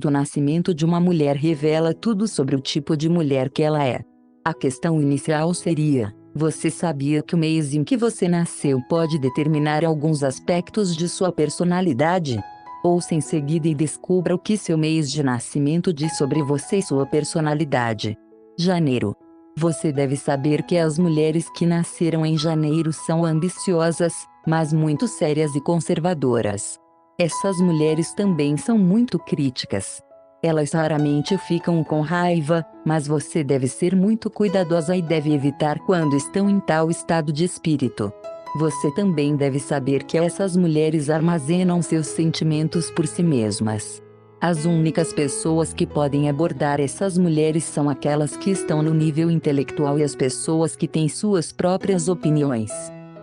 do nascimento de uma mulher revela tudo sobre o tipo de mulher que ela é. A questão inicial seria: você sabia que o mês em que você nasceu pode determinar alguns aspectos de sua personalidade? Ouça em seguida e descubra o que seu mês de nascimento diz sobre você e sua personalidade. Janeiro. Você deve saber que as mulheres que nasceram em janeiro são ambiciosas, mas muito sérias e conservadoras. Essas mulheres também são muito críticas. Elas raramente ficam com raiva, mas você deve ser muito cuidadosa e deve evitar quando estão em tal estado de espírito. Você também deve saber que essas mulheres armazenam seus sentimentos por si mesmas. As únicas pessoas que podem abordar essas mulheres são aquelas que estão no nível intelectual e as pessoas que têm suas próprias opiniões.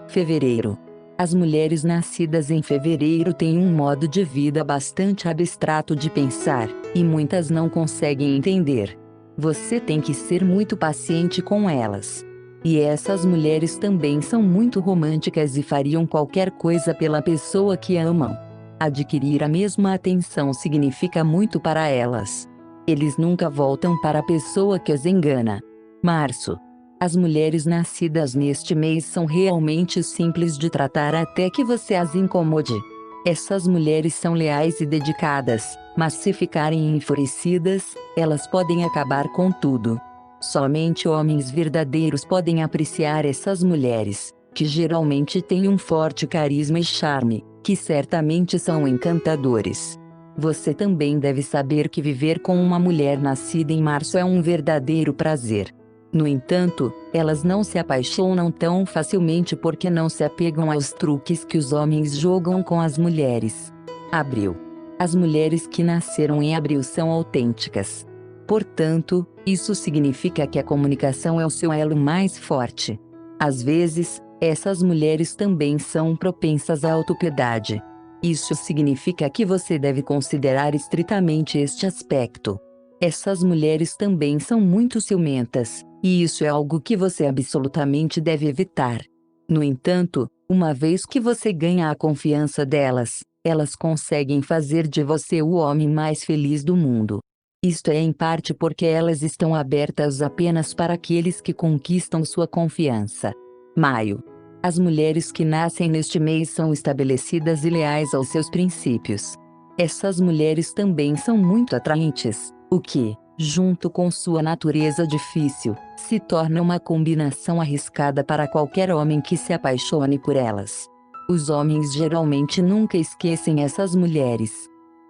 Fevereiro. As mulheres nascidas em fevereiro têm um modo de vida bastante abstrato de pensar, e muitas não conseguem entender. Você tem que ser muito paciente com elas. E essas mulheres também são muito românticas e fariam qualquer coisa pela pessoa que amam. Adquirir a mesma atenção significa muito para elas. Eles nunca voltam para a pessoa que as engana. Março. As mulheres nascidas neste mês são realmente simples de tratar até que você as incomode. Essas mulheres são leais e dedicadas, mas se ficarem enfurecidas, elas podem acabar com tudo. Somente homens verdadeiros podem apreciar essas mulheres, que geralmente têm um forte carisma e charme, que certamente são encantadores. Você também deve saber que viver com uma mulher nascida em março é um verdadeiro prazer. No entanto, elas não se apaixonam tão facilmente porque não se apegam aos truques que os homens jogam com as mulheres. Abril. As mulheres que nasceram em abril são autênticas. Portanto, isso significa que a comunicação é o seu elo mais forte. Às vezes, essas mulheres também são propensas à autopiedade. Isso significa que você deve considerar estritamente este aspecto. Essas mulheres também são muito ciumentas, e isso é algo que você absolutamente deve evitar. No entanto, uma vez que você ganha a confiança delas, elas conseguem fazer de você o homem mais feliz do mundo. Isto é em parte porque elas estão abertas apenas para aqueles que conquistam sua confiança. Maio. As mulheres que nascem neste mês são estabelecidas e leais aos seus princípios. Essas mulheres também são muito atraentes, o que, junto com sua natureza difícil, se torna uma combinação arriscada para qualquer homem que se apaixone por elas. Os homens geralmente nunca esquecem essas mulheres.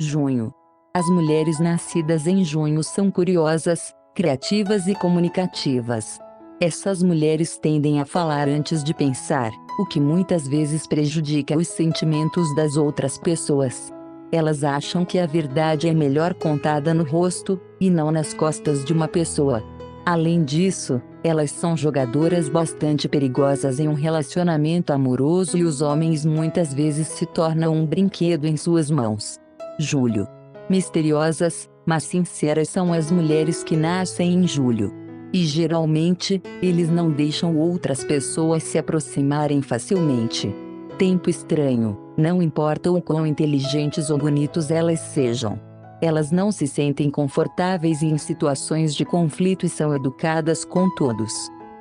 Junho. As mulheres nascidas em junho são curiosas, criativas e comunicativas. Essas mulheres tendem a falar antes de pensar, o que muitas vezes prejudica os sentimentos das outras pessoas. Elas acham que a verdade é melhor contada no rosto, e não nas costas de uma pessoa. Além disso, elas são jogadoras bastante perigosas em um relacionamento amoroso e os homens muitas vezes se tornam um brinquedo em suas mãos. Julho. Misteriosas, mas sinceras são as mulheres que nascem em julho. E geralmente, eles não deixam outras pessoas se aproximarem facilmente. Tempo estranho, não importa o quão inteligentes ou bonitos elas sejam. Elas não se sentem confortáveis em situações de conflito e são educadas com todos.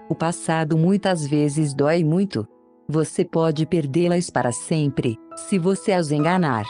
O passado muitas vezes dói muito. Você pode perdê-las para sempre, se você as enganar.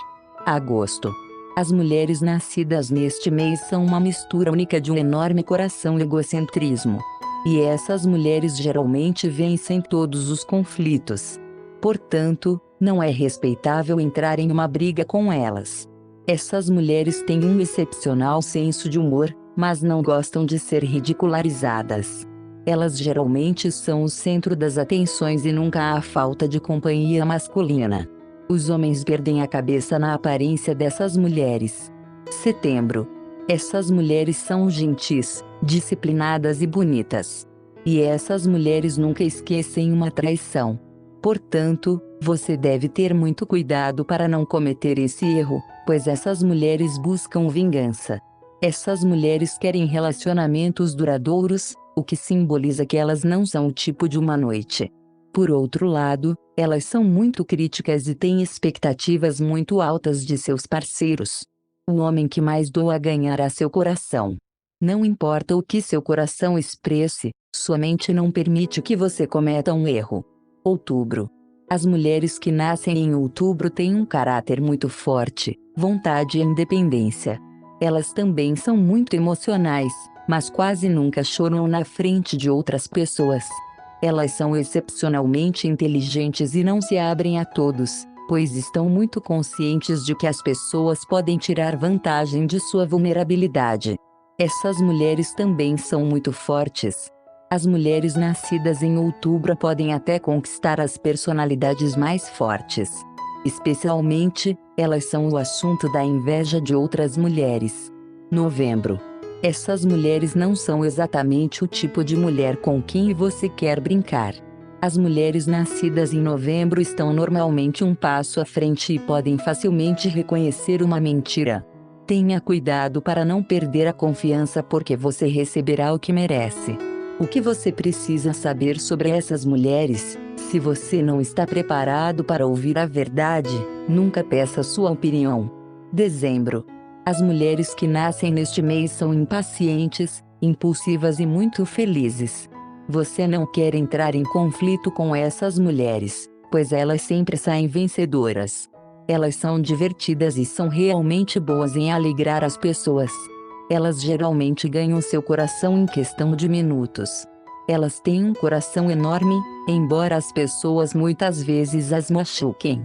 Agosto. As mulheres nascidas neste mês são uma mistura única de um enorme coração e egocentrismo. E essas mulheres geralmente vencem todos os conflitos. Portanto, não é respeitável entrar em uma briga com elas. Essas mulheres têm um excepcional senso de humor, mas não gostam de ser ridicularizadas. Elas geralmente são o centro das atenções e nunca há falta de companhia masculina. Os homens perdem a cabeça na aparência dessas mulheres. Setembro. Essas mulheres são gentis, disciplinadas e bonitas. E essas mulheres nunca esquecem uma traição. Portanto, você deve ter muito cuidado para não cometer esse erro, pois essas mulheres buscam vingança. Essas mulheres querem relacionamentos duradouros, o que simboliza que elas não são o tipo de uma noite. Por outro lado, elas são muito críticas e têm expectativas muito altas de seus parceiros. O homem que mais doa ganhará seu coração. Não importa o que seu coração expresse, sua mente não permite que você cometa um erro. Outubro. As mulheres que nascem em outubro têm um caráter muito forte, vontade e independência. Elas também são muito emocionais, mas quase nunca choram na frente de outras pessoas. Elas são excepcionalmente inteligentes e não se abrem a todos, pois estão muito conscientes de que as pessoas podem tirar vantagem de sua vulnerabilidade. Essas mulheres também são muito fortes. As mulheres nascidas em outubro podem até conquistar as personalidades mais fortes. Especialmente, elas são o assunto da inveja de outras mulheres. Novembro. Essas mulheres não são exatamente o tipo de mulher com quem você quer brincar. As mulheres nascidas em novembro estão normalmente um passo à frente e podem facilmente reconhecer uma mentira. Tenha cuidado para não perder a confiança porque você receberá o que merece. O que você precisa saber sobre essas mulheres? Se você não está preparado para ouvir a verdade, nunca peça sua opinião. Dezembro. As mulheres que nascem neste mês são impacientes, impulsivas e muito felizes. Você não quer entrar em conflito com essas mulheres, pois elas sempre saem vencedoras. Elas são divertidas e são realmente boas em alegrar as pessoas. Elas geralmente ganham seu coração em questão de minutos. Elas têm um coração enorme, embora as pessoas muitas vezes as machuquem.